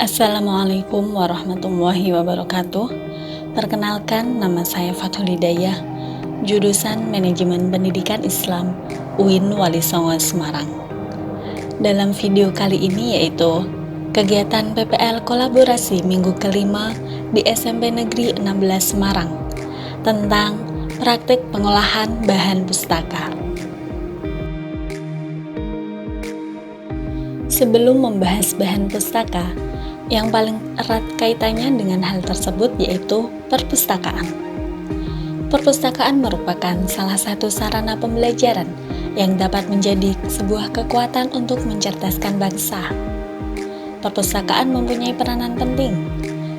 Assalamualaikum warahmatullahi wabarakatuh. Perkenalkan, nama saya Fathul Hidayah, jurusan Manajemen Pendidikan Islam, UIN Wali Songo, Semarang. Dalam video kali ini yaitu kegiatan PPL kolaborasi minggu kelima di SMP Negeri 16 Semarang tentang praktik pengolahan bahan pustaka. Sebelum membahas bahan pustaka, yang paling erat kaitannya dengan hal tersebut yaitu perpustakaan. Perpustakaan merupakan salah satu sarana pembelajaran yang dapat menjadi sebuah kekuatan untuk mencerdaskan bangsa. Perpustakaan mempunyai peranan penting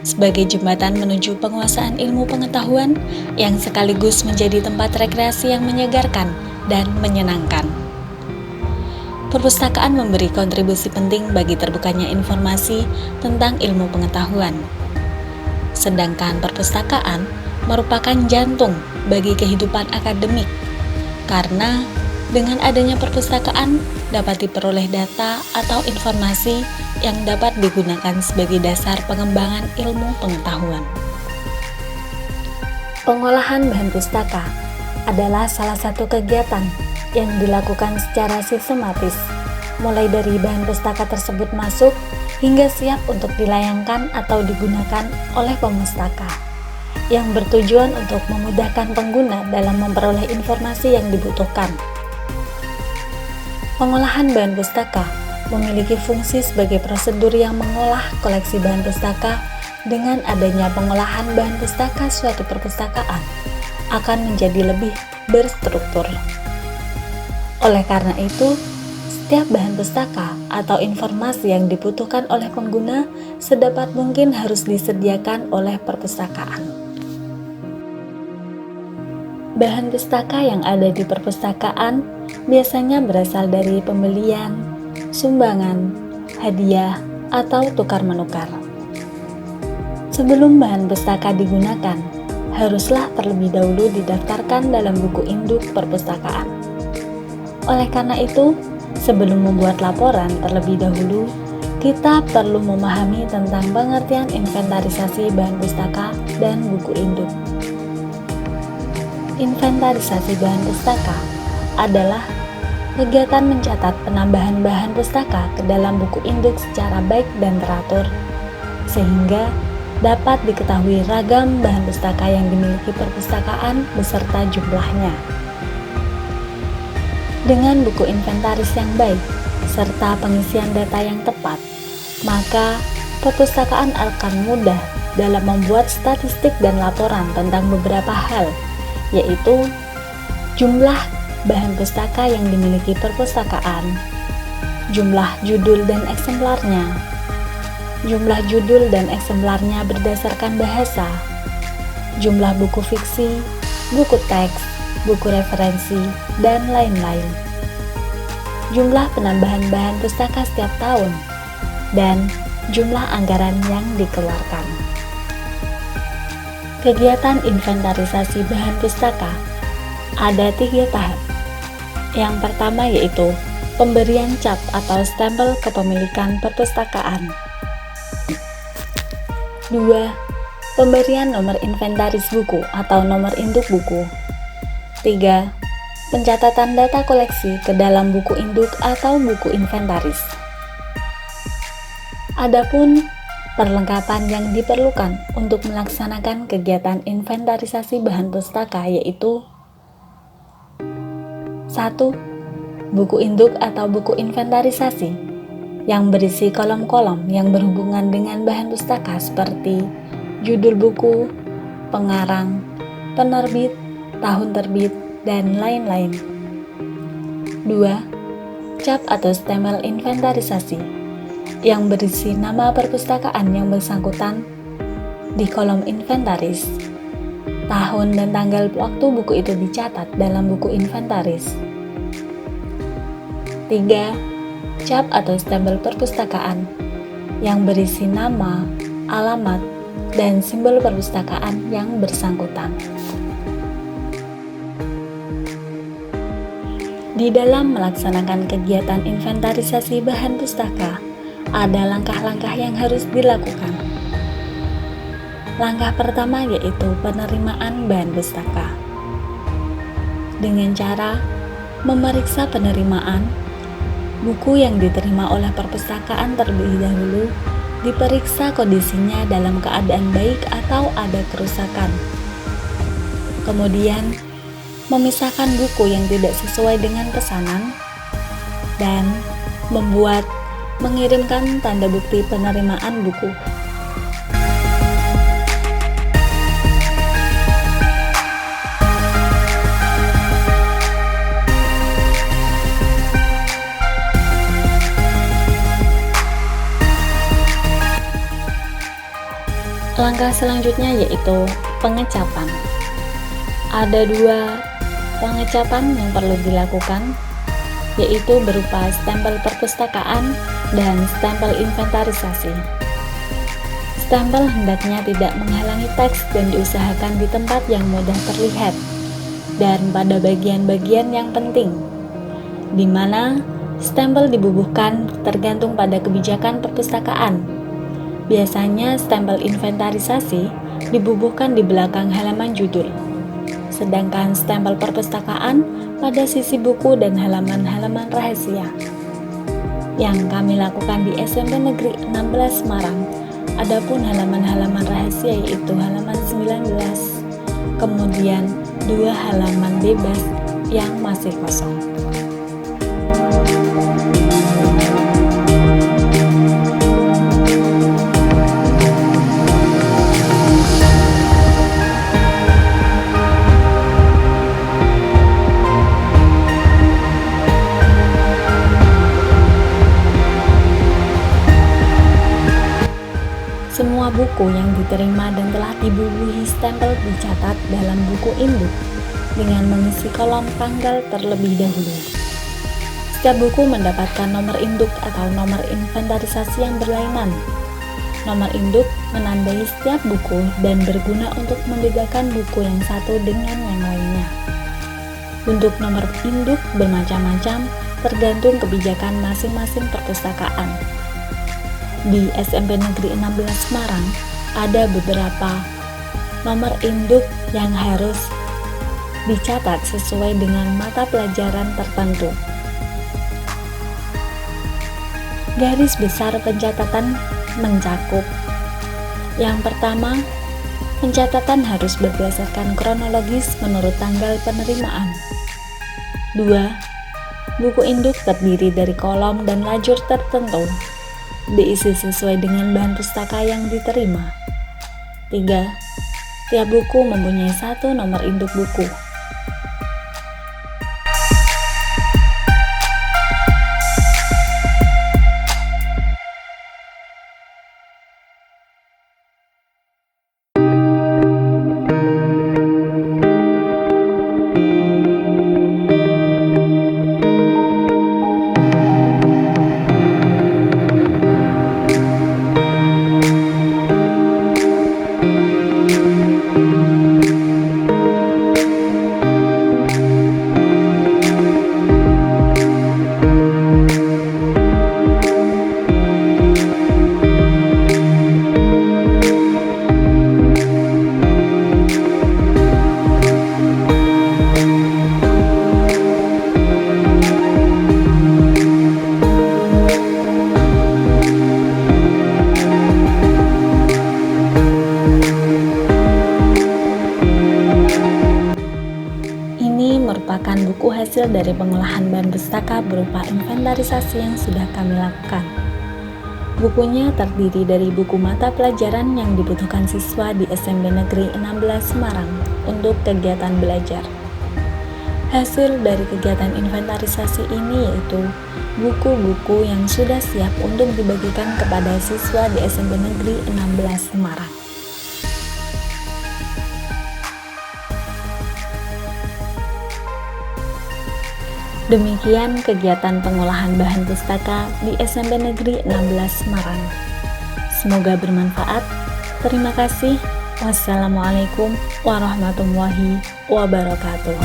sebagai jembatan menuju penguasaan ilmu pengetahuan yang sekaligus menjadi tempat rekreasi yang menyegarkan dan menyenangkan. Perpustakaan memberi kontribusi penting bagi terbukanya informasi tentang ilmu pengetahuan. Sedangkan perpustakaan merupakan jantung bagi kehidupan akademik, karena dengan adanya perpustakaan dapat diperoleh data atau informasi yang dapat digunakan sebagai dasar pengembangan ilmu pengetahuan. Pengolahan bahan pustaka adalah salah satu kegiatan yang dilakukan secara sistematis, mulai dari bahan pustaka tersebut masuk hingga siap untuk dilayangkan atau digunakan oleh pemustaka, yang bertujuan untuk memudahkan pengguna dalam memperoleh informasi yang dibutuhkan. Pengolahan bahan pustaka memiliki fungsi sebagai prosedur yang mengolah koleksi bahan pustaka. Dengan adanya pengolahan bahan pustaka, suatu perpustakaan akan menjadi lebih berstruktur. Oleh karena itu, setiap bahan pustaka atau informasi yang dibutuhkan oleh pengguna sedapat mungkin harus disediakan oleh perpustakaan. Bahan pustaka yang ada di perpustakaan biasanya berasal dari pembelian, sumbangan, hadiah, atau tukar-menukar. Sebelum bahan pustaka digunakan, haruslah terlebih dahulu didaftarkan dalam buku induk perpustakaan. Oleh karena itu, sebelum membuat laporan terlebih dahulu, kita perlu memahami tentang pengertian inventarisasi bahan pustaka dan buku induk. Inventarisasi bahan pustaka adalah kegiatan mencatat penambahan bahan pustaka ke dalam buku induk secara baik dan teratur, sehingga dapat diketahui ragam bahan pustaka yang dimiliki perpustakaan beserta jumlahnya. Dengan buku inventaris yang baik, serta pengisian data yang tepat, maka perpustakaan akan mudah dalam membuat statistik dan laporan tentang beberapa hal, yaitu jumlah bahan pustaka yang dimiliki perpustakaan, jumlah judul dan eksemplarnya, jumlah judul dan eksemplarnya berdasarkan bahasa, jumlah buku fiksi, buku teks, buku referensi, dan lain-lain. Jumlah penambahan bahan pustaka setiap tahun, dan jumlah anggaran yang dikeluarkan. Kegiatan inventarisasi bahan pustaka ada 3 tahap. Yang pertama yaitu pemberian cap atau stempel kepemilikan perpustakaan. 2. Pemberian nomor inventaris buku atau nomor induk buku. 3. Pencatatan data koleksi ke dalam buku induk atau buku inventaris. Adapun perlengkapan yang diperlukan untuk melaksanakan kegiatan inventarisasi bahan pustaka yaitu 1. Buku induk atau buku inventarisasi yang berisi kolom-kolom yang berhubungan dengan bahan pustaka seperti judul buku, pengarang, penerbit, tahun terbit, dan lain-lain. 2. Cap atau stempel inventarisasi yang berisi nama perpustakaan yang bersangkutan di kolom inventaris, tahun dan tanggal waktu buku itu dicatat dalam buku inventaris. 3. Cap atau stempel perpustakaan yang berisi nama, alamat, dan simbol perpustakaan yang bersangkutan. Di dalam melaksanakan kegiatan inventarisasi bahan pustaka, ada langkah-langkah yang harus dilakukan. Langkah pertama yaitu penerimaan bahan pustaka. Dengan cara memeriksa penerimaan, buku yang diterima oleh perpustakaan terlebih dahulu diperiksa kondisinya dalam keadaan baik atau ada kerusakan. Kemudian, memisahkan buku yang tidak sesuai dengan pesanan dan mengirimkan tanda bukti penerimaan buku. Langkah selanjutnya yaitu pengecapan. Ada 2 pengecapan yang perlu dilakukan, yaitu berupa stempel perpustakaan dan stempel inventarisasi. Stempel hendaknya tidak menghalangi teks dan diusahakan di tempat yang mudah terlihat dan pada bagian-bagian yang penting, di mana stempel dibubuhkan tergantung pada kebijakan perpustakaan. Biasanya stempel inventarisasi dibubuhkan di belakang halaman judul, sedangkan stempel perpustakaan pada sisi buku dan halaman-halaman rahasia. Yang kami lakukan di SMP Negeri 16 Semarang, adapun halaman-halaman rahasia yaitu halaman 19, kemudian 2 halaman bebas yang masih kosong. Semua buku yang diterima dan telah dibubuhi stempel dicatat dalam buku induk dengan mengisi kolom tanggal terlebih dahulu. Setiap buku mendapatkan nomor induk atau nomor inventarisasi yang berlainan. Nomor induk menandai setiap buku dan berguna untuk membedakan buku yang satu dengan yang lainnya. Bentuk nomor induk bermacam-macam tergantung kebijakan masing-masing perpustakaan. Di SMP Negeri 16 Semarang ada beberapa nomor induk yang harus dicatat sesuai dengan mata pelajaran tertentu. Garis besar pencatatan mencakup: yang pertama, pencatatan harus berdasarkan kronologis menurut tanggal penerimaan. 2. Buku induk terdiri dari kolom dan lajur tertentu, diisi sesuai dengan bahan pustaka yang diterima. 3. Tiap buku mempunyai 1 nomor induk buku. Merupakan buku hasil dari pengolahan bahan pustaka berupa inventarisasi yang sudah kami lakukan. Bukunya terdiri dari buku mata pelajaran yang dibutuhkan siswa di SMP Negeri 16 Semarang untuk kegiatan belajar. Hasil dari kegiatan inventarisasi ini yaitu buku-buku yang sudah siap untuk dibagikan kepada siswa di SMP Negeri 16 Semarang. Demikian kegiatan pengolahan bahan pustaka di SMP Negeri 16 Semarang. Semoga bermanfaat. Terima kasih. Wassalamualaikum warahmatullahi wabarakatuh.